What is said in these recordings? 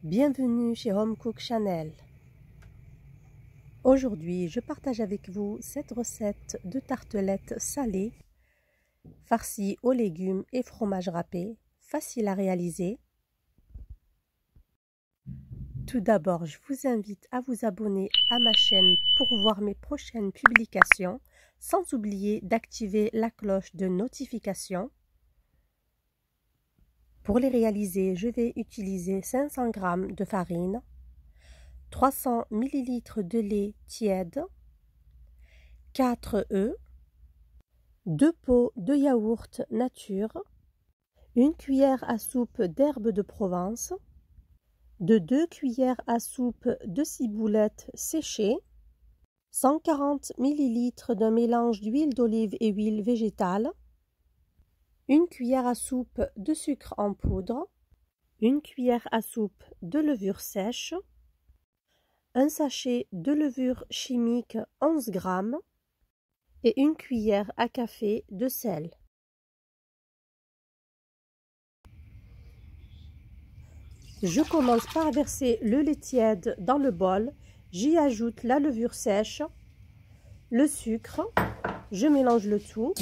Bienvenue chez Home Cook Channel. Aujourd'hui, je partage avec vous cette recette de tartelettes salées, farcies aux légumes et fromage râpé, facile à réaliser. Tout d'abord, je vous invite à vous abonner à ma chaîne pour voir mes prochaines publications, sans oublier d'activer la cloche de notification. Pour les réaliser, je vais utiliser 500 g de farine, 300 ml de lait tiède, 4 œufs, 2 pots de yaourt nature, 1 cuillère à soupe d'herbes de Provence, 2 cuillères à soupe de ciboulette séchée, 140 ml d'un mélange d'huile d'olive et huile végétale, 1 cuillère à soupe de sucre en poudre, 1 cuillère à soupe de levure sèche, un sachet de levure chimique 11 g et 1 cuillère à café de sel. Je commence par verser le lait tiède dans le bol, j'y ajoute la levure sèche, le sucre, je mélange le tout.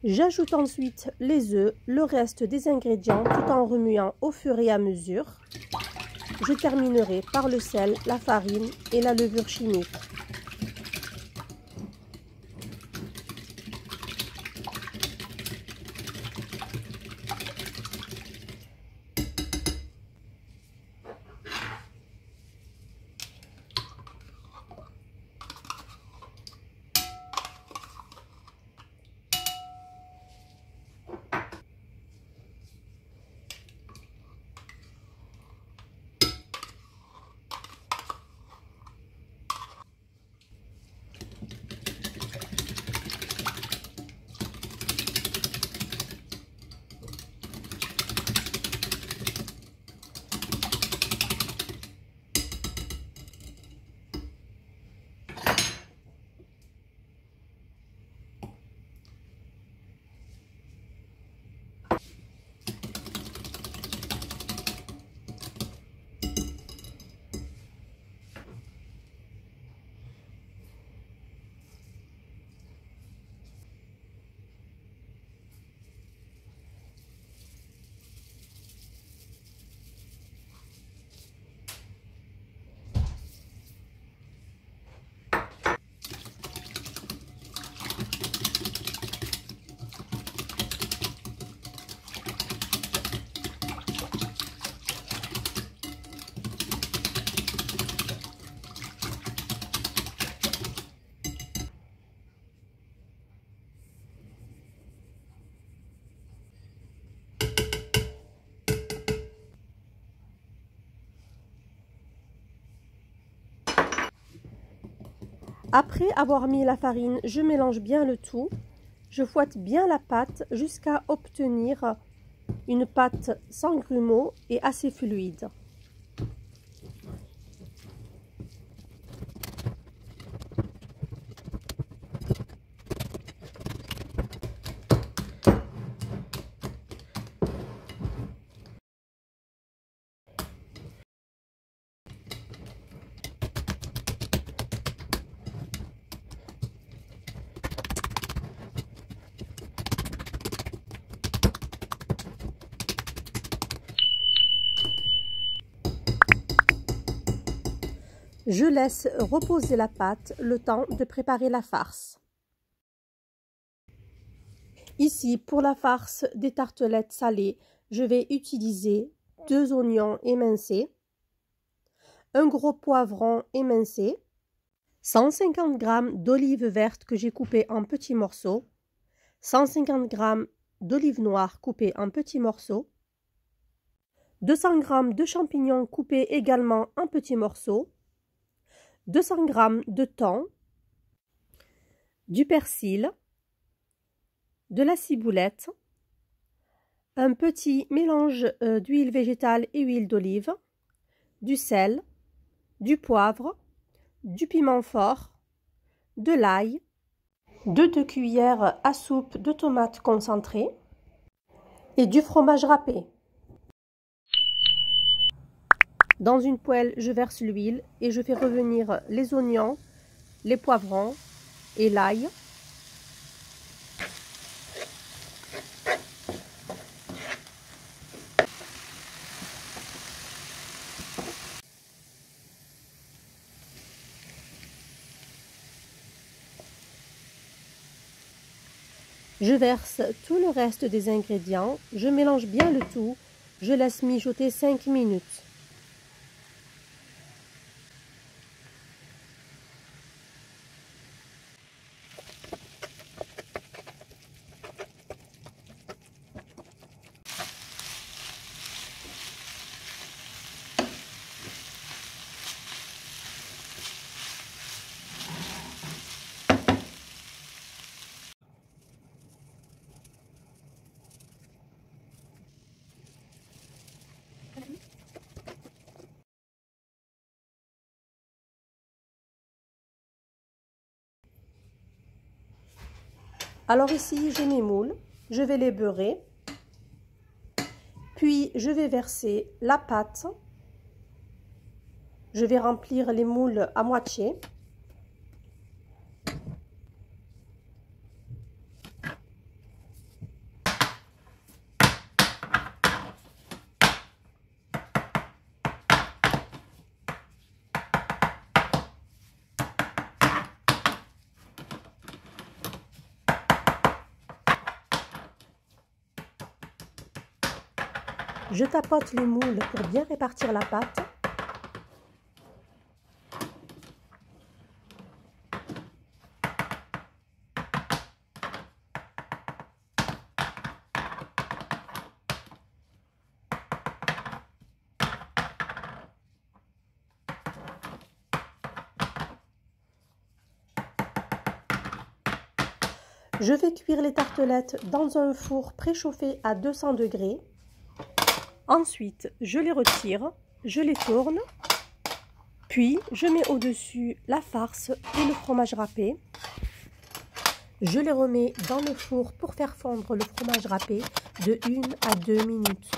J'ajoute ensuite les œufs, le reste des ingrédients tout en remuant au fur et à mesure. Je terminerai par le sel, la farine et la levure chimique. Après avoir mis la farine, je mélange bien le tout. Je fouette bien la pâte jusqu'à obtenir une pâte sans grumeaux et assez fluide. Je laisse reposer la pâte le temps de préparer la farce. Ici, pour la farce des tartelettes salées, je vais utiliser 2 oignons émincés, un gros poivron émincé, 150 g d'olives vertes que j'ai coupées en petits morceaux, 150 g d'olives noires coupées en petits morceaux, 200 g de champignons coupés également en petits morceaux, 200 g de thon, du persil, de la ciboulette, un petit mélange d'huile végétale et huile d'olive, du sel, du poivre, du piment fort, de l'ail, 2 cuillères à soupe de tomates concentrées et du fromage râpé. Dans une poêle, je verse l'huile et je fais revenir les oignons, les poivrons et l'ail. Je verse tout le reste des ingrédients, je mélange bien le tout, je laisse mijoter 5 minutes. Alors ici, j'ai mes moules, je vais les beurrer, puis je vais verser la pâte, je vais remplir les moules à moitié. Je tapote les moules pour bien répartir la pâte. Je vais cuire les tartelettes dans un four préchauffé à 200 degrés. Ensuite, je les retire, je les tourne, puis je mets au-dessus la farce et le fromage râpé. Je les remets dans le four pour faire fondre le fromage râpé de 1 à 2 minutes.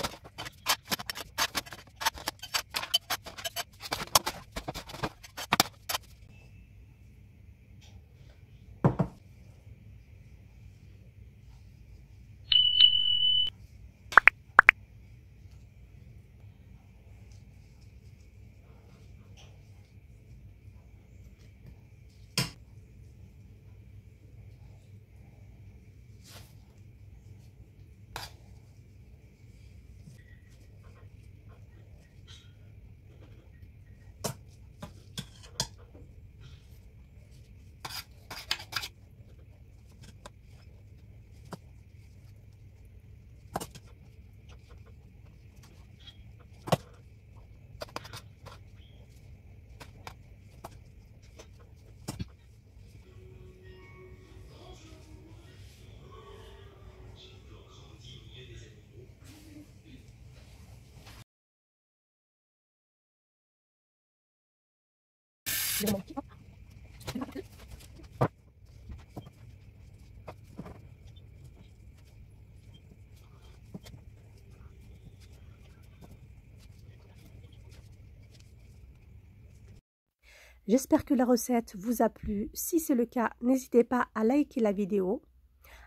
J'espère que la recette vous a plu. Si c'est le cas, n'hésitez pas à liker la vidéo,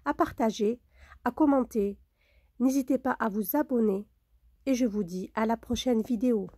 à partager, à commenter. N'hésitez pas à vous abonner et je vous dis à la prochaine vidéo.